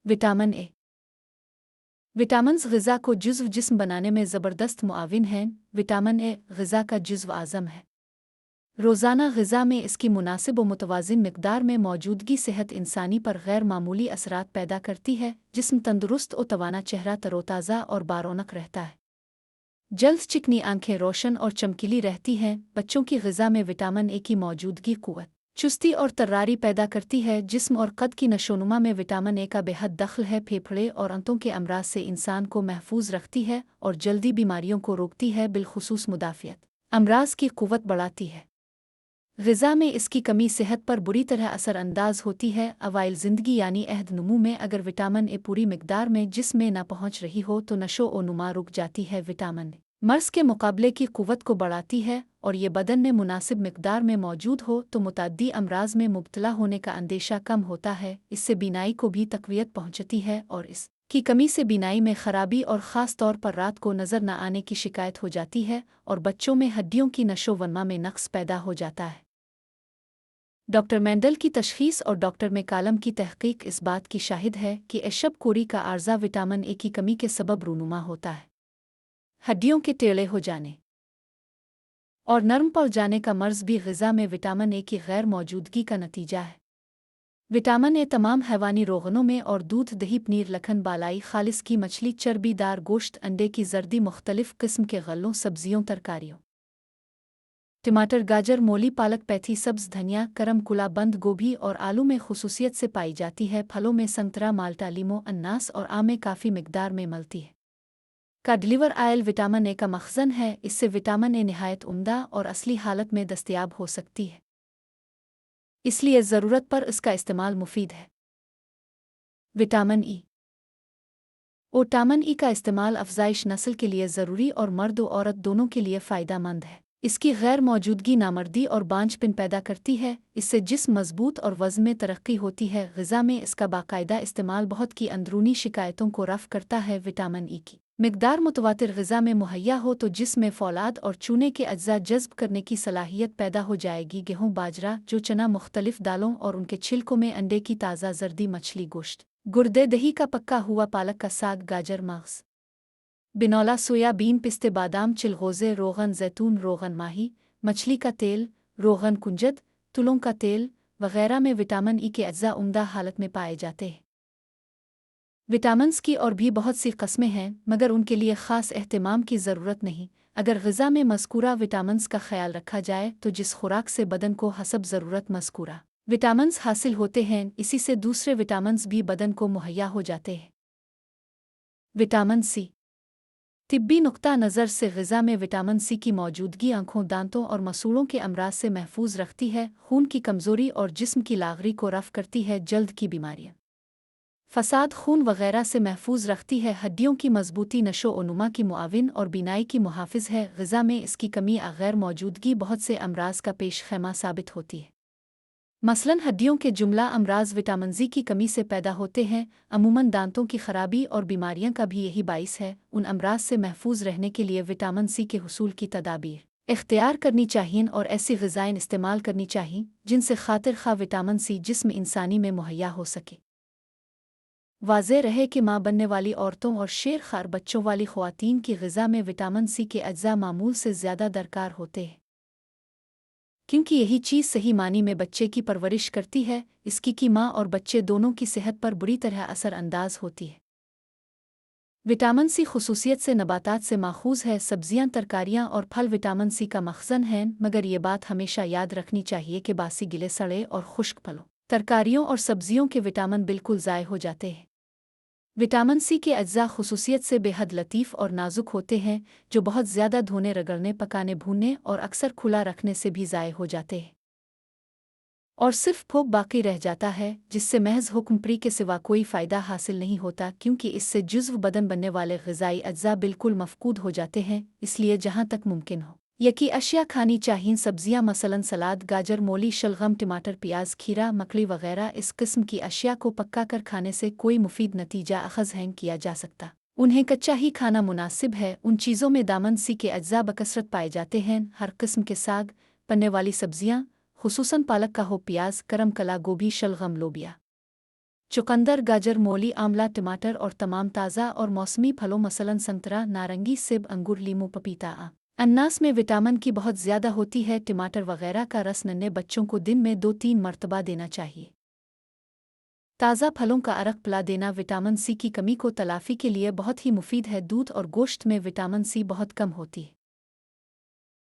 Vitamin A. Vitamins ग़िज़ा को जुज़्व जिस्म बनाने में ज़बरदस्त मुआविन हैं। विटामिन ए ग़िज़ा का जुज़्व आज़म है। रोज़ाना ग़िज़ा में इसकी मुनासिब व मुतवाज़िन मिक़दार में मौजूदगी सेहत इंसानी पर गैर मामूली असरात पैदा करती है। जिस्म तंदुरुस्त और तवाना, चेहरा तरोताज़ा और बारौनक रहता है। जल्द चिकनी आंखें रोशन और चमकीली रहती हैं। बच्चों की ग़िज़ा में विटामिन ए की मौजूदगी क़ुव्वत, चुस्ती और तर्रारी पैदा करती है। जिस्म और कद की नशोनुमा में विटामिन ए का बेहद दख़ल है। फेफड़े और आंतों के अमराज से इंसान को महफूज रखती है और जल्दी बीमारियों को रोकती है, बिलखुसूस मुदाफ़ियत अमराज की क़ुव्वत बढ़ाती है। ग़िज़ा में इसकी कमी सेहत पर बुरी तरह असरअंदाज होती है। अवाइल ज़िंदगी यानी अहद नमू में अगर विटामिन ए पूरी मिक़दार में जिस्म में न पहुँच रही हो तो नशो और नुमा रुक जाती है। विटामिन ए मर्ज़ के मुकाबले की क़ुव्वत को बढ़ाती है और ये बदन में मुनासिब मिक़दार में मौजूद हो तो मुतअद्दी अमराज में मुब्तला होने का अंदेशा कम होता है। इससे बीनाई को भी तक़वियत पहुँचती है और इसकी कमी से बीनाई में ख़राबी और ख़ास तौर पर रात को नज़र न आने की शिकायत हो जाती है और बच्चों में हड्डियों की नशोवनमा में नक़्स पैदा हो जाता है। डॉक्टर मेंडल की तशख़ीस और डॉक्टर मैकालम की तहक़ीक़ इस बात की शाहिद है कि एशब कोरी का आर्ज़ा विटामिन ए की कमी के सबब रूनुमा होता है। हड्डियों के टेढ़े हो जाने और नरम पड़ जाने का मर्ज़ भी ग़िज़ा में विटामिन ए की गैर मौजूदगी का नतीजा है। विटामिन ए तमाम हैवानी रोग़नों में और दूध, दही, पनीर, लखन, बालाई, खालिस की मछली, चर्बीदार गोश्त, अंडे की जर्दी, मुख्तलिफ़ किस्म के गल्लों, सब्ज़ियों, तरकारियों, टमाटर, गाजर, मूली, पालक, पैथी, सब्ज़ धनिया, करम, कुला, बंद गोभी और आलू में ख़ुसूसियत से पाई जाती है। फलों में संतरा, माल्टा, लीमो, अनानास और आम में काफ़ी मिक़दार में मिलती है। का लिवर आयल विटामिन ए का मखज़न है। इससे विटामिन ए निहायत उम्दा और असली हालत में दस्तयाब हो सकती है, इसलिए ज़रूरत पर इसका इस्तेमाल मुफीद है। Vitamin E. विटामिन ई का इस्तेमाल अफ़ज़ाइश नस्ल के लिए ज़रूरी और मर्द व औरत दोनों के लिए फ़ायदेमंद है। इसकी गैर मौजूदगी नामर्दी और बांझपन पैदा करती है। इससे जिस्म मज़बूत और वज़न में तरक्की होती है। ग़िज़ा में इसका बाकायदा इस्तेमाल बहुत की अंदरूनी शिकायतों को रफ़ करता है। विटामिन ई की मिक़दार मुतवातिर ग़िज़ा में मुहैया हो तो जिस्म में फ़ौलाद और चूने के अज्जा जज़्ब करने की सलाहियत पैदा हो जाएगी। गेहूँ, बाजरा, जो चना, मुख्तलिफ़ दालों और उनके छिलकों में अंडे की ताज़ा जर्दी, मछली, गोश्त, गुर्दे, दही का पक्का हुआ, पालक का साग, गाजर, मगज़, बिनौला, सोयाबीन, पिस्ते, बादाम, चिलगोज़े, रोग़न ज़ैतून, रोग़न माही, मछली का तेल, रोग़न कुंजद, तुलों का तेल वग़ैरह में विटामिन ई के अज्जा उम्दा हालत में पाए जाते हैं। विटामिन्स की और भी बहुत सी कस्में हैं मगर उनके लिए ख़ास एहतिमाम की ज़रूरत नहीं। अगर ग़िज़ा में मज़कूरा विटामिन्स का ख़याल रखा जाए तो जिस खुराक से बदन को हसब ज़रूरत मज़कूरा विटामिन्स हासिल होते हैं, इसी से दूसरे विटामिन्स भी बदन को मुहैया हो जाते हैं। Vitamin C. तिब्बी नुक्ता नज़र से ग़िज़ा में विटामिन सी की मौजूदगी आँखों, दांतों और मसूड़ों के अमराज से महफूज रखती है, खून की कमज़ोरी और जिस्म की लागरी को रफ़ करती है, जल्द की बीमारियाँ, फसाद, खून वग़ैरह से महफूज रखती है, हड्डियों की मजबूती, नशो और नुमा की मुआविन और बीनाई की मुहाफ़िज़ है। ग़िज़ा में इसकी कमी या गैर मौजूदगी बहुत से अमराज का पेश ख़ैमा साबित होती है। मसलन हड्डियों के जुमला अमराज विटामिन ज़ी की कमी से पैदा होते हैं। अमूमन दांतों की खराबी और बीमारियां का भी यही बाइस है। उन अमराज से महफूज रहने के लिए विटामिन सी के हुसूल की तदाबीर इख्तियार करनी चाहिए और ऐसी ग़िज़ाएँ इस्तेमाल करनी चाहिए जिनसे खातिर खा विटामिन सी जिस्म इंसानी में मुहैया हो सके। वाज़ेह रहे कि माँ बनने वाली औरतों और शेर खार बच्चों वाली ख़वातीन की ग़िज़ा में विटामिन सी के अज्जा मामूल से ज़्यादा दरकार होते हैं, क्योंकि यही चीज़ सही मानी में बच्चे की परवरिश करती है। इसकी की माँ और बच्चे दोनों की सेहत पर बुरी तरह असरअंदाज होती है। विटामिन सी खुसूसियत से नबातात से माखूज़ है। सब्ज़ियाँ, तरकारियाँ और फल विटामिन सी का मखज़न हैं, मगर ये बात हमेशा याद रखनी चाहिए कि बासी, गिले, सड़े और खुश्क फलों, तरकारियों और सब्ज़ियों के विटामिन बिल्कुल ज़ाय हो जाते हैं। विटामिन सी के अज्जा खुसूसियत से बेहद लतीफ़ और नाजुक होते हैं, जो बहुत ज़्यादा धोने, रगड़ने, पकाने, भूनने और अक्सर खुला रखने से भी ज़ाय हो जाते हैं और सिर्फ भोग बाकी रह जाता है, जिससे महज हुक्मपरी के सिवा कोई फ़ायदा हासिल नहीं होता, क्योंकि इससे जुज़्व बदन बनने वाले ग़िज़ाई अज्जा बिल्कुल मफ़कूद हो जाते हैं। इसलिए जहाँ तक मुमकिन हो यकी अशिया खानी चाहिए। सब्ज़ियाँ मसलन सलाद, गाजर, मूली, शलगम, टमाटर, प्याज, खीरा, मकड़ी वग़ैरह। इस किस्म की अशिया को पक्का कर खाने से कोई मुफीद नतीजा अख़ज़ नहीं किया जा सकता। उन्हें कच्चा ही खाना मुनासिब है। उन चीज़ों में दामन सी के अज्जा बकसरत पाए जाते हैं। हर किस्म के साग, पन्ने वाली सब्ज़ियाँ, खुसूसन पालक का हो, प्याज, करम, कला, गोभी, शलगम, लोबिया, चुकंदर, गाजर, मूली, आंवला, टमाटर और तमाम ताज़ा और मौसमी फलों मसलन संतरा, नारंगी, सेब, अंगूर, लीमू, पपीता। अनानास में विटामिन की बहुत ज़्यादा होती है। टमाटर वगैरह का रस नन्हे बच्चों को दिन में 2-3 मरतबा देना चाहिए। ताज़ा फलों का अरक पिला देना विटामिन सी की कमी को तलाफ़ी के लिए बहुत ही मुफीद है। दूध और गोश्त में विटामिन सी बहुत कम होती है।